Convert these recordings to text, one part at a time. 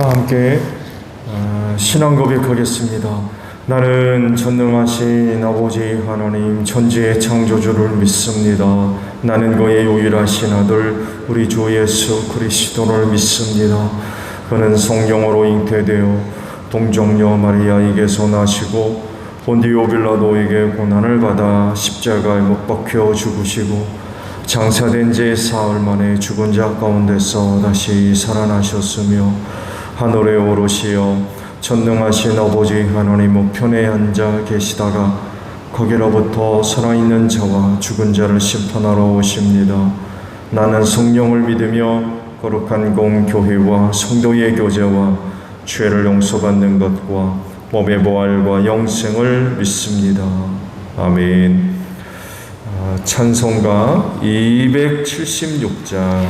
다 함께 신앙 고백하겠습니다. 나는 전능하신 아버지 하나님 천지의 창조주를 믿습니다. 나는 그의 유일하신 아들 우리 주 예수 그리스도를 믿습니다. 그는 성령으로 잉태되어 동정녀 마리아에게서 나시고 본디오 빌라도에게 고난을 받아 십자가에 못 박혀 죽으시고 장사된 지 사흘 만에 죽은 자 가운데서 다시 살아나셨으며 하늘에 오르시어 전능하신 아버지 하나님 우편에 앉아 계시다가 거기로부터 살아있는 자와 죽은 자를 심판하러 오십니다. 나는 성령을 믿으며 거룩한 공교회와 성도의 교제와 죄를 용서받는 것과 몸의 부활과 영생을 믿습니다. 아멘. 찬송가 276장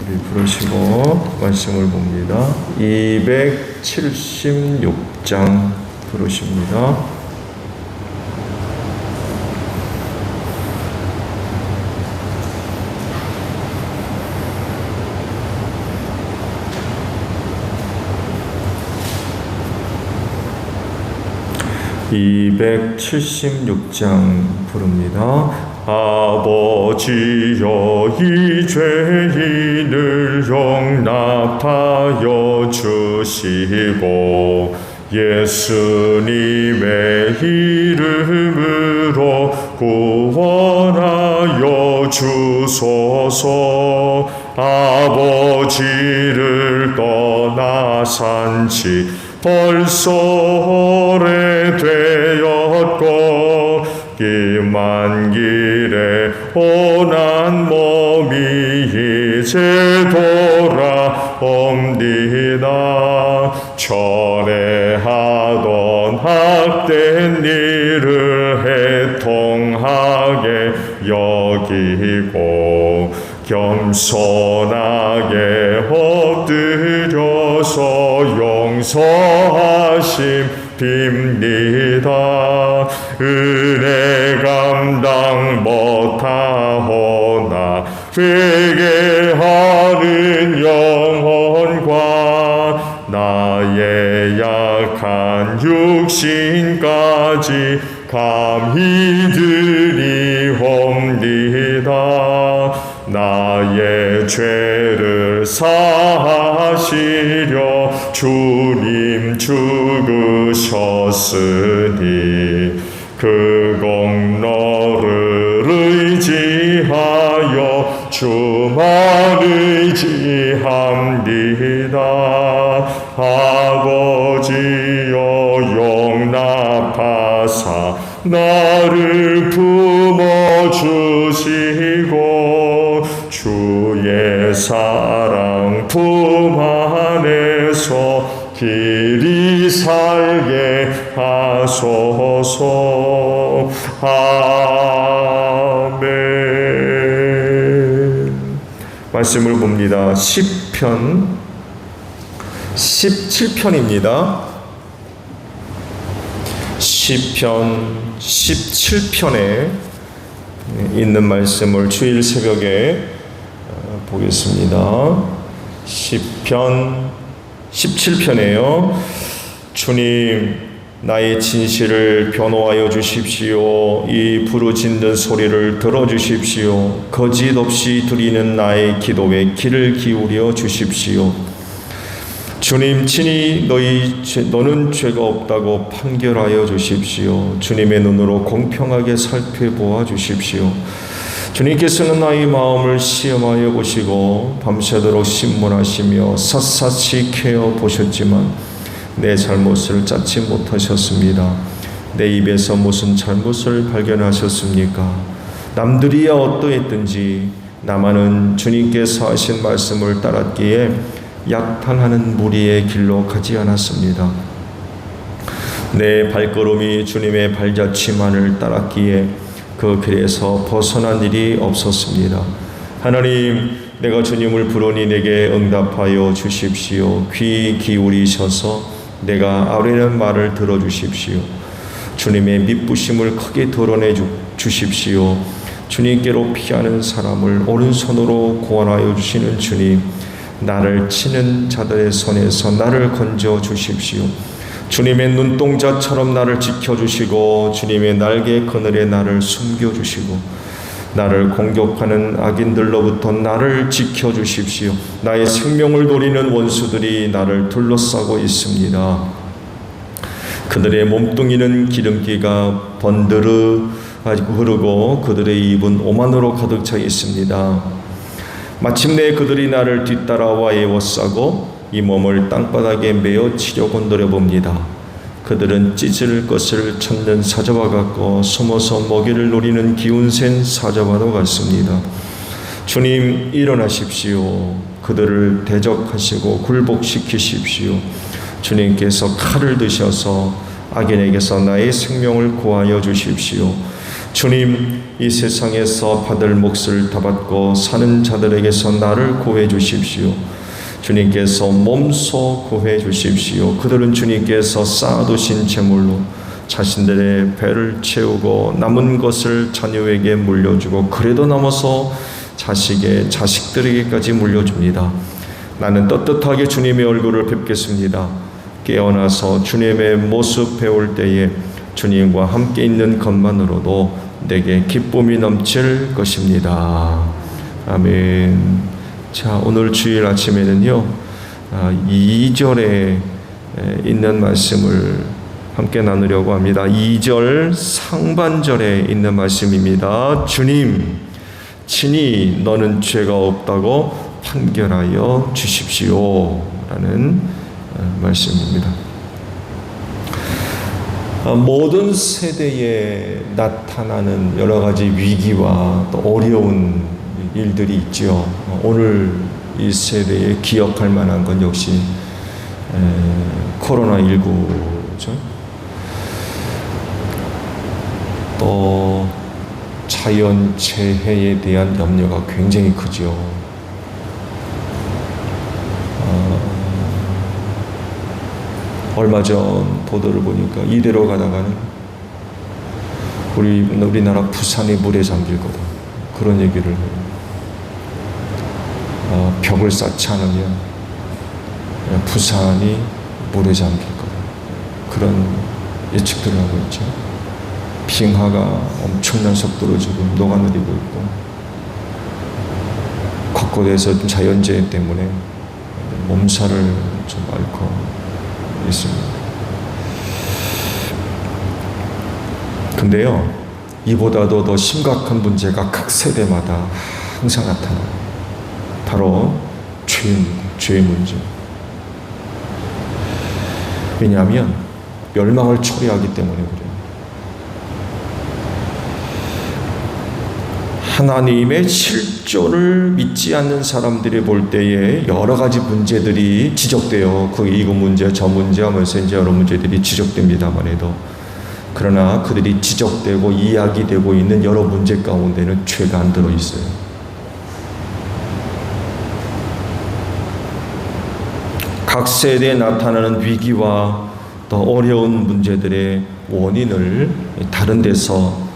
우리 부르시고 말씀을 봅니다. 276장 부르십니다. (276장) 부릅니다. 아버지여 이 죄인을 용납하여 주시고 예수님의 이름으로 구원하여 주소서. 아버지를 떠나 산지 벌써 오래되었고 기만 길에 오난 몸이 이제 돌아옵니다. 전에 하던 헛된 일을 해통하게 여기고 겸손하게 엎드려서 용서하심 빕니다. 은혜 감당 못하오나 회개하는 영혼과 나의 약한 육신까지 감히 드리옵니다. 나의 죄를 사하시려 주님 죽으셨으니 그 공로를 의지하여 주만 의지합니다. 아버지여 용납하사 나를 품어주시고 주의 사랑 품 안에서 길이 살게 하소서. 아멘. 말씀을 봅니다. 시편 17편입니다. 시편 17편에 있는 말씀을 주일 새벽에 보겠습니다. 시편 17편에요. 주님, 나의 진실을 변호하여 주십시오. 이 부르짖는 소리를 들어주십시오. 거짓 없이 드리는 나의 기도에 귀를 기울여 주십시오. 주님, 친히 너는 죄가 없다고 판결하여 주십시오. 주님의 눈으로 공평하게 살펴보아 주십시오. 주님께서는 나의 마음을 시험하여 보시고 밤새도록 신문하시며 샅샅이 캐어 보셨지만 내 잘못을 찾지 못하셨습니다. 내 입에서 무슨 잘못을 발견하셨습니까? 남들이야 어떠했든지 나만은 주님께서 하신 말씀을 따랐기에 약탈하는 무리의 길로 가지 않았습니다. 내 발걸음이 주님의 발자취만을 따랐기에 그 길에서 벗어난 일이 없었습니다. 하나님, 내가 주님을 부르니 내게 응답하여 주십시오. 귀 기울이셔서 내가 아뢰는 말을 들어주십시오. 주님의 미쁘심을 크게 드러내 주십시오. 주님께로 피하는 사람을 오른손으로 구원하여 주시는 주님, 나를 치는 자들의 손에서 나를 건져 주십시오. 주님의 눈동자처럼 나를 지켜주시고 주님의 날개 그늘에 나를 숨겨주시고 나를 공격하는 악인들로부터 나를 지켜주십시오. 나의 생명을 노리는 원수들이 나를 둘러싸고 있습니다. 그들의 몸뚱이는 기름기가 번드르 흐르고 그들의 입은 오만으로 가득 차 있습니다. 마침내 그들이 나를 뒤따라와 에워싸고 이 몸을 땅바닥에 메어 치려고 노려봅니다. 그들은 찢을 것을 찾는 사자와 같고 숨어서 먹이를 노리는 기운센 사자와도 같습니다. 주님, 일어나십시오. 그들을 대적하시고 굴복시키십시오. 주님께서 칼을 드셔서 악인에게서 나의 생명을 구하여 주십시오. 주님, 이 세상에서 받을 몫을 다 받고 사는 자들에게서 나를 구해 주십시오. 주님께서 몸소 구해 주십시오. 그들은 주님께서 쌓아두신 재물로 자신들의 배를 채우고 남은 것을 자녀에게 물려주고 그래도 넘어서 자식의 자식들에게까지 물려줍니다. 나는 떳떳하게 주님의 얼굴을 뵙겠습니다. 깨어나서 주님의 모습 배울 때에 주님과 함께 있는 것만으로도 내게 기쁨이 넘칠 것입니다. 아멘. 자, 오늘 주일 아침에는요 2절에 있는 말씀을 함께 나누려고 합니다. 2절 상반절에 있는 말씀입니다. 주님, 친히 너는 죄가 없다고 판결하여 주십시오 라는 말씀입니다. 모든 세대에 나타나는 여러 가지 위기와 또 어려운 일들이 있죠. 오늘 이 세대에 기억할 만한 건 역시 코로나19죠. 또 자연재해에 대한 염려가 굉장히 크죠. 얼마 전 보도를 보니까 이대로 가다가는 우리나라 부산이 물에 잠길 거다, 그런 얘기를 해요. 벽을 쌓지 않으면 부산이 물에 잠길 거다, 그런 예측들을 하고 있죠. 빙하가 엄청난 속도로 지금 녹아내리고 있고 곳곳에서 자연재해 때문에 몸살을 좀 앓고 있습니다. 근데요, 이보다도 더 심각한 문제가 각 세대마다 항상 나타나요. 바로 죄의 문제. 왜냐하면 멸망을 초래하기 때문에 그래요. 하나님의 실존을 믿지 않는 사람들이 볼 때에 여러 가지 문제들이 지적돼요. 이거 문제, 저 문제 하면서 이제 여러 문제들이 지적됩니다만 해도, 그러나 그들이 지적되고 이야기되고 있는 여러 문제 가운데는 죄가 안 들어있어요. 각 세대에 나타나는 위기와 또 어려운 문제들의 원인을 다른 데서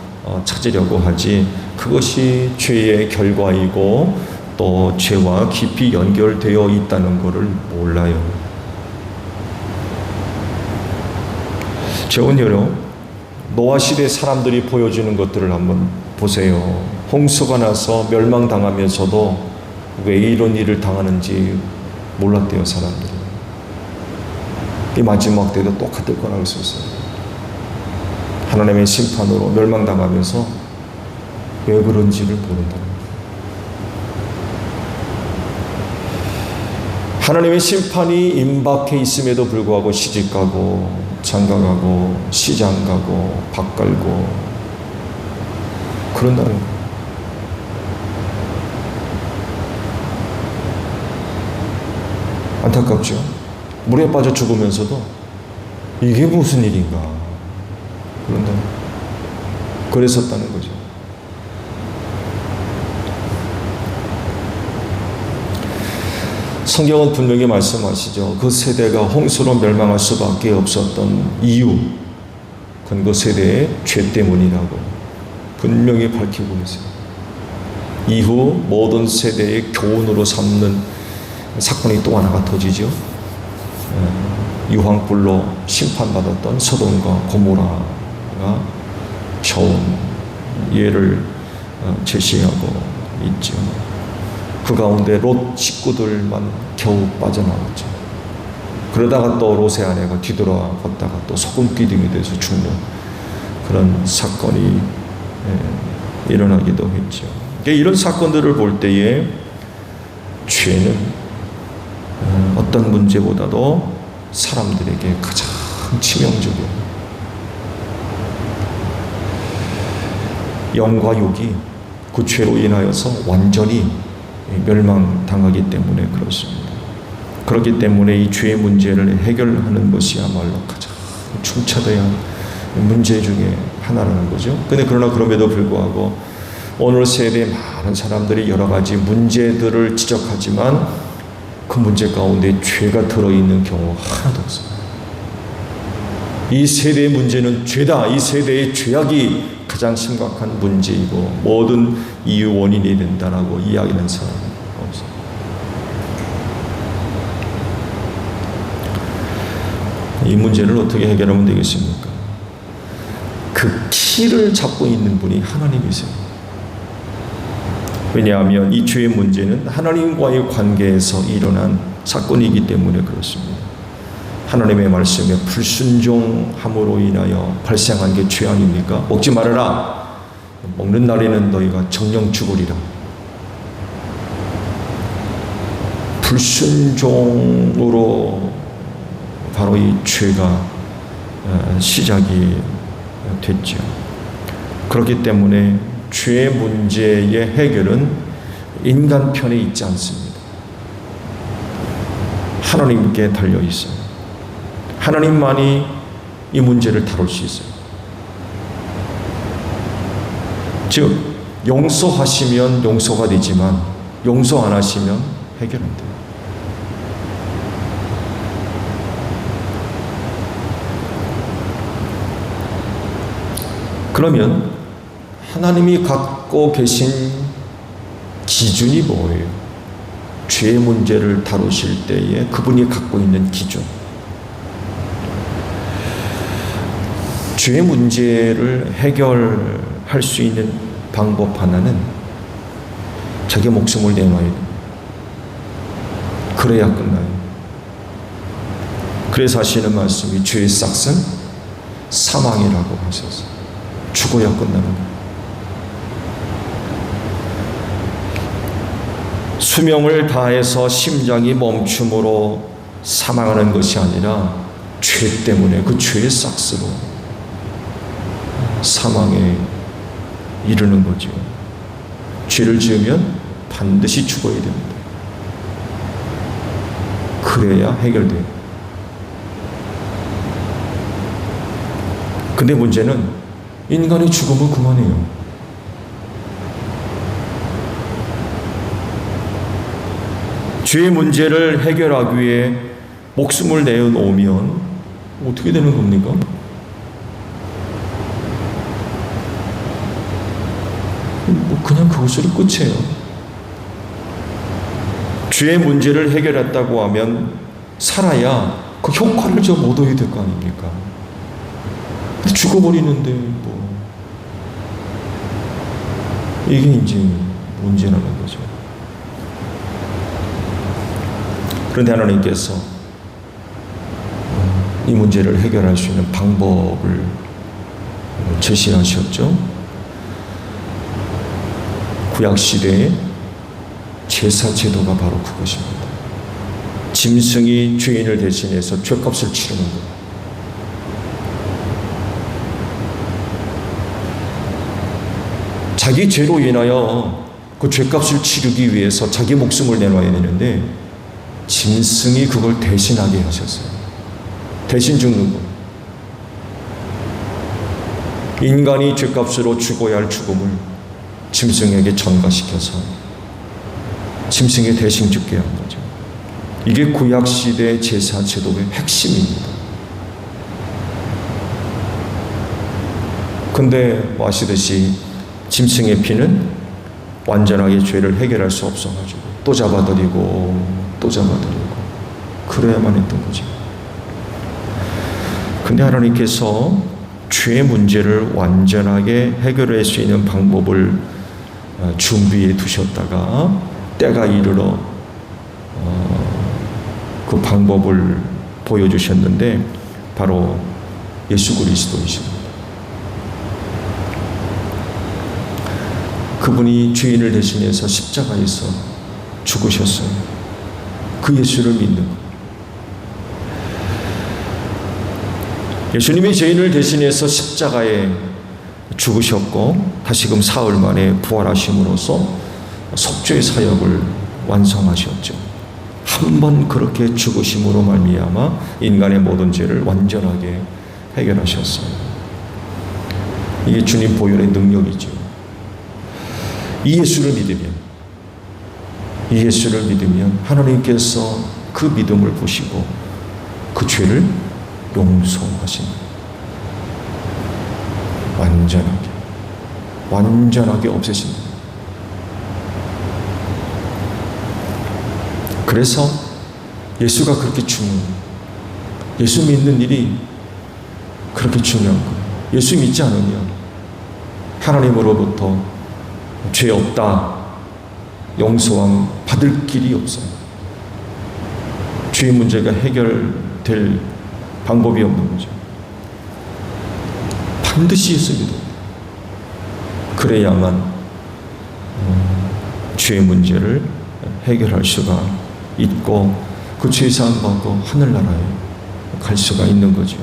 찾으려고 하지, 그것이 죄의 결과이고 또 죄와 깊이 연결되어 있다는 것을 몰라요. 재원여러 노아 시대 사람들이 보여주는 것들을 한번 보세요. 홍수가 나서 멸망당하면서도 왜 이런 일을 당하는지 몰랐대요, 사람들이. 이 마지막 때도 똑같을 거라고 했었어요. 하나님의 심판으로 멸망당하면서 왜 그런지를 모른다. 하나님의 심판이 임박해 있음에도 불구하고 시집가고 장가가고 시장가고 밭갈고 그런다는 거예요. 안타깝죠. 물에 빠져 죽으면서도 이게 무슨 일인가 그런다. 그랬었다는 거죠. 성경은 분명히 말씀하시죠. 그 세대가 홍수로 멸망할 수밖에 없었던 이유, 그건 그 세대의 죄 때문이라고 분명히 밝히고 있어요. 이후 모든 세대의 교훈으로 삼는 사건이 또 하나가 터지죠. 유황불로 심판받았던 소돔과 고모라가 처음 예를 제시하고 있죠. 그 가운데 롯 식구들만 겨우 빠져나왔죠. 그러다가 또 롯의 아내가 뒤돌아갔다가 또 소금 기둥이 돼서 죽는 그런 사건이 일어나기도 했죠. 이런 사건들을 볼 때에 죄는 어떤 문제보다도 사람들에게 가장 치명적이에요. 영과 육이 그 죄로 인하여서 완전히 멸망당하기 때문에 그렇습니다. 그렇기 때문에 이 죄의 문제를 해결하는 것이야말로 가장 중차대한 문제 중에 하나라는 거죠. 근데 그럼에도 불구하고 오늘 세대의 많은 사람들이 여러 가지 문제들을 지적하지만 그 문제 가운데 죄가 들어있는 경우가 하나도 없습니다. 이 세대의 문제는 죄다. 이 세대의 죄악이 가장 심각한 문제이고 모든 이유 원인이 된다라고 이야기하는 사람은 없습니다. 이 문제를 어떻게 해결하면 되겠습니까? 그 키를 잡고 있는 분이 하나님이세요. 왜냐하면 이 죄의 문제는 하나님과의 관계에서 일어난 사건이기 때문에 그렇습니다. 하나님의 말씀에 불순종함으로 인하여 발생한 게 죄 아닙니까? 먹지 말아라. 먹는 날에는 너희가 정령 죽으리라. 불순종으로 바로 이 죄가 시작이 됐죠. 그렇기 때문에 죄 문제의 해결은 인간 편에 있지 않습니다. 하나님께 달려 있어요. 하나님만이 이 문제를 다룰 수 있어요. 즉 용서하시면 용서가 되지만 용서 안 하시면 해결 안 돼요. 그러면 하나님이 갖고 계신 기준이 뭐예요? 죄의 문제를 다루실 때에 그분이 갖고 있는 기준. 죄의 문제를 해결할 수 있는 방법 하나는 자기 목숨을 내놔야 돼요. 그래야 끝나요. 그래서 하시는 말씀이 죄의 싹은 사망이라고 하셨어요. 죽어야 끝나는 거예요. 수명을 다해서 심장이 멈춤으로 사망하는 것이 아니라 죄 때문에 그 죄의 싹스로 사망에 이르는 거죠. 죄를 지으면 반드시 죽어야 됩니다. 그래야 해결돼요. 근데 문제는 인간이 죽으면 그만해요. 죄의 문제를 해결하기 위해 목숨을 내어놓으면 어떻게 되는 겁니까? 그냥 그것으로 끝이에요. 죄의 문제를 해결했다고 하면 살아야 그 효과를 좀 얻어야 될 거 아닙니까? 죽어버리는데 이게 이제 문제라는 거죠. 그런데 하나님께서 이 문제를 해결할 수 있는 방법을 제시하셨죠. 구약시대의 제사 제도가 바로 그것입니다. 짐승이 죄인을 대신해서 죄값을 치르는 것. 자기 죄로 인하여 그 죄값을 치르기 위해서 자기 목숨을 내놔야 되는데 짐승이 그걸 대신하게 하셨어요. 대신 죽는 것. 인간이 죄값으로 죽어야 할 죽음을 짐승에게 전가시켜서 짐승의 대신 죽게 한 거죠. 이게 구약시대 제사 제도의 핵심입니다. 근데 아시듯이 짐승의 피는 완전하게 죄를 해결할 수 없어가지고 또 잡아들이고 또 잡아들이고 그래야만 했던 거죠. 근데 하나님께서 죄의 문제를 완전하게 해결할 수 있는 방법을 준비해 두셨다가 때가 이르러 그 방법을 보여주셨는데 바로 예수 그리스도이십니다. 그분이 죄인을 대신해서 십자가에서 죽으셨어요. 그 예수를 믿는 것. 예수님이 죄인을 대신해서 십자가에 죽으셨고 다시금 사흘 만에 부활하심으로써 속죄의 사역을 완성하셨죠. 한 번 그렇게 죽으심으로 말미암아 인간의 모든 죄를 완전하게 해결하셨어요. 이게 주님 보혈의 능력이죠. 이 예수를 믿으면 하나님께서 그 믿음을 보시고 그 죄를 용서하십니다. 완전하게 없애신다. 그래서 예수가 그렇게 중요해요. 예수 믿는 일이 그렇게 중요한 거예요. 예수 믿지 않으면 하나님으로부터 죄 없다, 용서함 받을 길이 없어요. 죄 문제가 해결될 방법이 없는 거죠. 반드시 예수 믿어요. 그래야만 죄 문제를 해결할 수가 있고 그 죄사함 받고 하늘나라에 갈 수가 있는 거죠.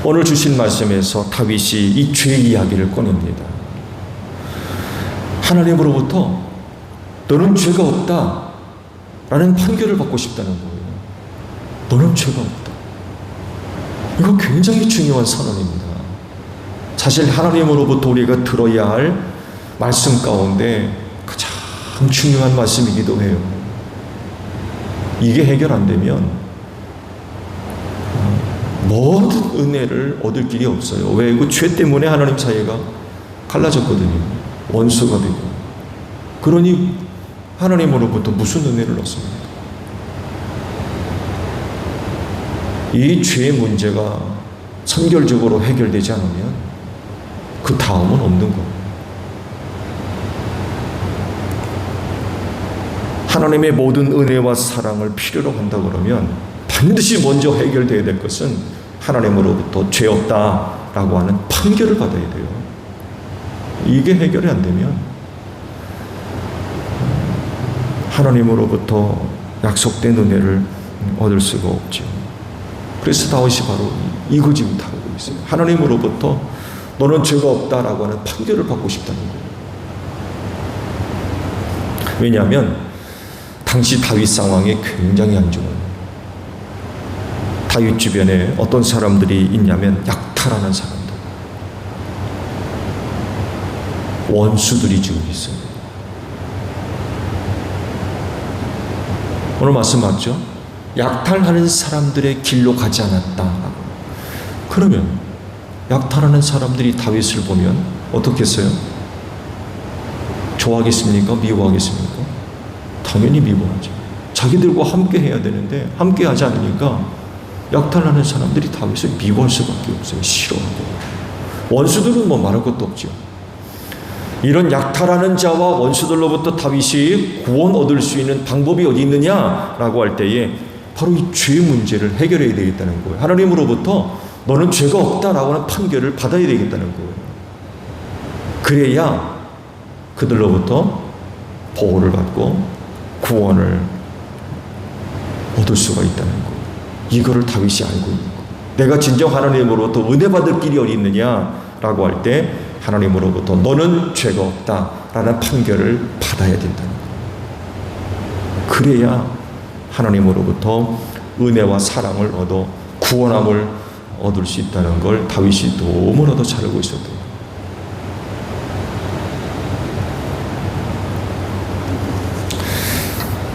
오늘 주신 말씀에서 다윗이 이 죄 이야기를 꺼냅니다. 하나님으로부터 너는 죄가 없다 라는 판결을 받고 싶다는 거예요. 너는 죄가 없다. 이거 굉장히 중요한 선언입니다. 사실 하나님으로부터 우리가 들어야 할 말씀 가운데 가장 중요한 말씀이기도 해요. 이게 해결 안 되면 모든 은혜를 얻을 길이 없어요. 왜? 그 죄 때문에 하나님 사이가 갈라졌거든요. 원수가 되고. 그러니 하나님으로부터 무슨 은혜를 얻습니까? 이 죄의 문제가 선결적으로 해결되지 않으면 그 다음은 없는 거예요. 하나님의 모든 은혜와 사랑을 필요로 한다 그러면 반드시 먼저 해결되어야 될 것은 하나님으로부터 죄 없다라고 하는 판결을 받아야 돼요. 이게 해결이 안 되면 하나님으로부터 약속된 은혜를 얻을 수가 없죠. 그래서 다윗이 바로 이거 지금 하고 있어요. 하나님으로부터 너는 죄가 없다라고 하는 판결을 받고 싶다는 거예요. 왜냐하면 당시 다윗 상황이 굉장히 안 좋아요. 다윗 주변에 어떤 사람들이 있냐면 약탈하는 사람들, 원수들이 지금 있어요. 오늘 말씀 맞죠? 약탈하는 사람들의 길로 가지 않았다. 그러면 약탈하는 사람들이 다윗을 보면 어떻겠어요? 좋아하겠습니까? 미워하겠습니까? 당연히 미워하죠. 자기들과 함께 해야 되는데 함께 하지 않으니까 약탈하는 사람들이 다윗을 미워할 수밖에 없어요. 싫어하고. 원수들은 뭐 말할 것도 없죠. 이런 약탈하는 자와 원수들로부터 다윗이 구원 얻을 수 있는 방법이 어디 있느냐라고 할 때에 바로 이 죄 문제를 해결해야 되겠다는 거예요. 하나님으로부터 너는 죄가 없다라고 하는 판결을 받아야 되겠다는 거예요. 그래야 그들로부터 보호를 받고 구원을 얻을 수가 있다는 거예요. 이거를 다윗이 알고 있는 거예요. 내가 진정 하나님으로부터 은혜 받을 길이 어디 있느냐라고 할 때 하나님으로부터 너는 죄가 없다라는 판결을 받아야 된다는 거예요. 그래야 하나님으로부터 은혜와 사랑을 얻어 구원함을 얻을 수 있다는 걸 다윗이 너무나도 잘 알고 있었대요.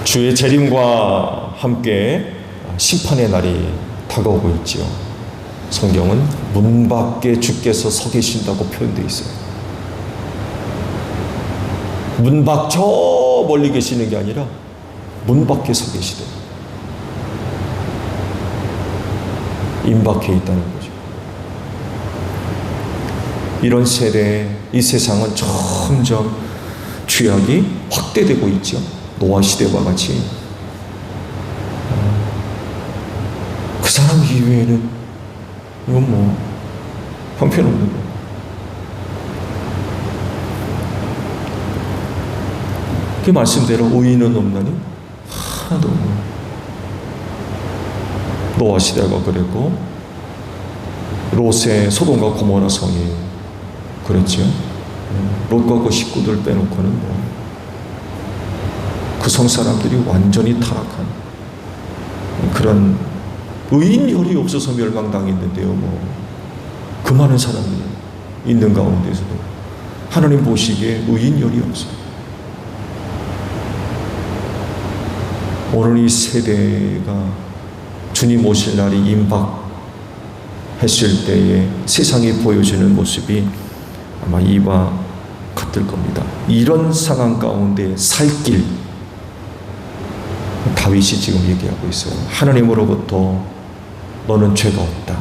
주의 재림과 함께 심판의 날이 다가오고 있지요. 성경은 문 밖에 주께서 서 계신다고 표현되어 있어요. 문 밖 저 멀리 계시는 게 아니라 문 밖에 서 계시더라. 임박해 있다는 거죠. 이런 세대, 이 세상은 점점 죄악이 확대되고 있죠. 노아 시대와 같이. 그 사람 이외에는 이건 뭐 형편없는 거예요. 그 말씀대로 의인은 없나니 하나도 없는. 노아 시대가 그랬고 롯의 소돔과 고모라 성이 그랬죠. 롯과 그 식구들 빼놓고는 뭐 그 성 사람들이 완전히 타락한 그런 의인 열이 없어서 멸망당했는데요. 뭐 그 많은 사람들이 있는 가운데서도 하나님 보시기에 의인 열이 없어요. 오늘 이 세대가 주님 오실 날이 임박했을 때에 세상이 보여주는 모습이 아마 이와 같을 겁니다. 이런 상황 가운데 살 길, 다윗이 지금 얘기하고 있어요. 하나님으로부터 너는 죄가 없다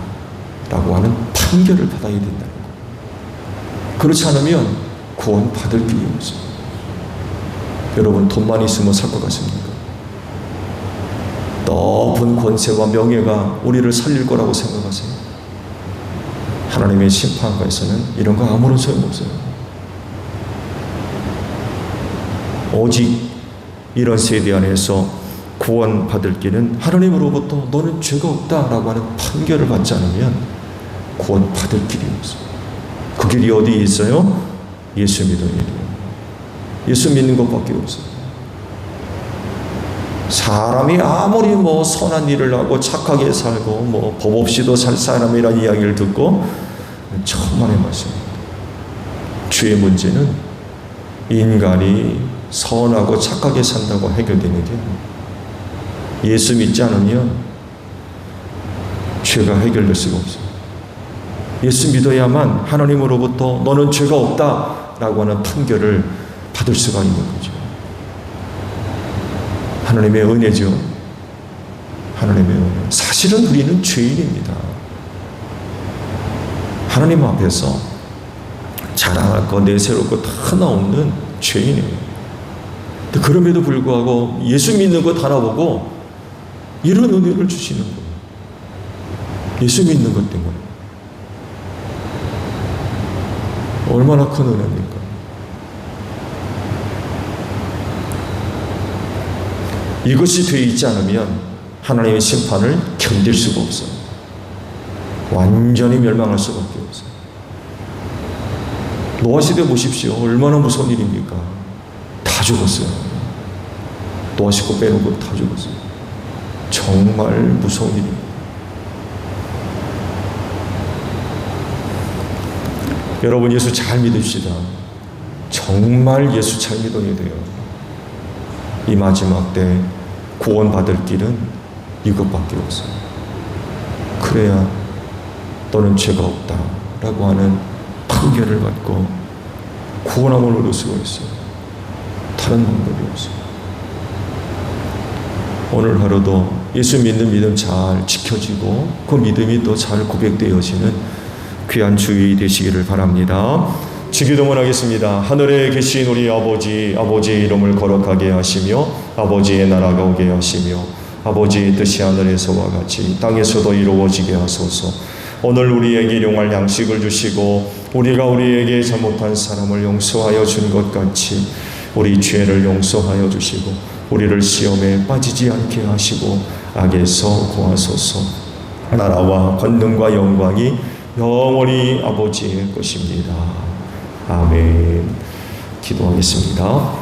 라고 하는 판결을 받아야 된다는 거. 그렇지 않으면 구원 받을 길이 없어요. 여러분, 돈만 있으면 살 것 같습니까? 높은 권세와 명예가 우리를 살릴 거라고 생각하세요? 하나님의 심판가에서는 이런 거 아무런 소용없어요. 오직 이런 세대 안에서 구원받을 길은 하나님으로부터 너는 죄가 없다라고 하는 판결을 받지 않으면 구원받을 길이 없어요. 그 길이 어디에 있어요? 예수 믿는 일이에요. 예수 믿는 것밖에 없어요. 사람이 아무리 뭐 선한 일을 하고 착하게 살고 뭐 법 없이도 살 사람이라는 이야기를 듣고 천만의 말씀입니다. 죄의 문제는 인간이 선하고 착하게 산다고 해결되는 게 예수 믿지 않으면 죄가 해결될 수가 없어요. 예수 믿어야만 하나님으로부터 너는 죄가 없다라고 하는 판결을 받을 수가 있는 거죠. 하나님의 은혜죠. 하나님의 은혜. 사실은 우리는 죄인입니다. 하나님 앞에서 자랑할 거 내세울 거 다 나오는 죄인이에요. 그럼에도 불구하고 예수 믿는 것 하나 보고 이런 은혜를 주시는 거예요. 예수 믿는 것 때문에. 얼마나 큰 은혜입니까? 이것이 되어 있지 않으면 하나님의 심판을 견딜 수가 없어요. 완전히 멸망할 수밖에 없어요. 노아 시대 보십시오. 얼마나 무서운 일입니까? 다 죽었어요. 노아 식구 빼놓고 다 죽었어요. 정말 무서운 일입니다. 여러분, 예수 잘 믿읍시다. 정말 예수 잘 믿어야 돼요. 이 마지막 때 구원받을 길은 이것밖에 없어요. 그래야 너는 죄가 없다 라고 하는 판결을 받고 구원함을 얻을 수가 있어요. 다른 방법이 없어요. 오늘 하루도 예수 믿는 믿음 잘 지켜지고 그 믿음이 또 잘 고백되어지는 귀한 주의 되시기를 바랍니다. 주기도문 하겠습니다. 하늘에 계신 우리 아버지, 아버지의 이름을 거룩하게 하시며 아버지의 나라가 오게 하시며 아버지의 뜻이 하늘에서와 같이 땅에서도 이루어지게 하소서. 오늘 우리에게 일용할 양식을 주시고 우리가 우리에게 잘못한 사람을 용서하여 준 것 같이 우리 죄를 용서하여 주시고 우리를 시험에 빠지지 않게 하시고 악에서 구하소서. 나라와 권능과 영광이 영원히 아버지의 것입니다. 아멘. 기도하겠습니다.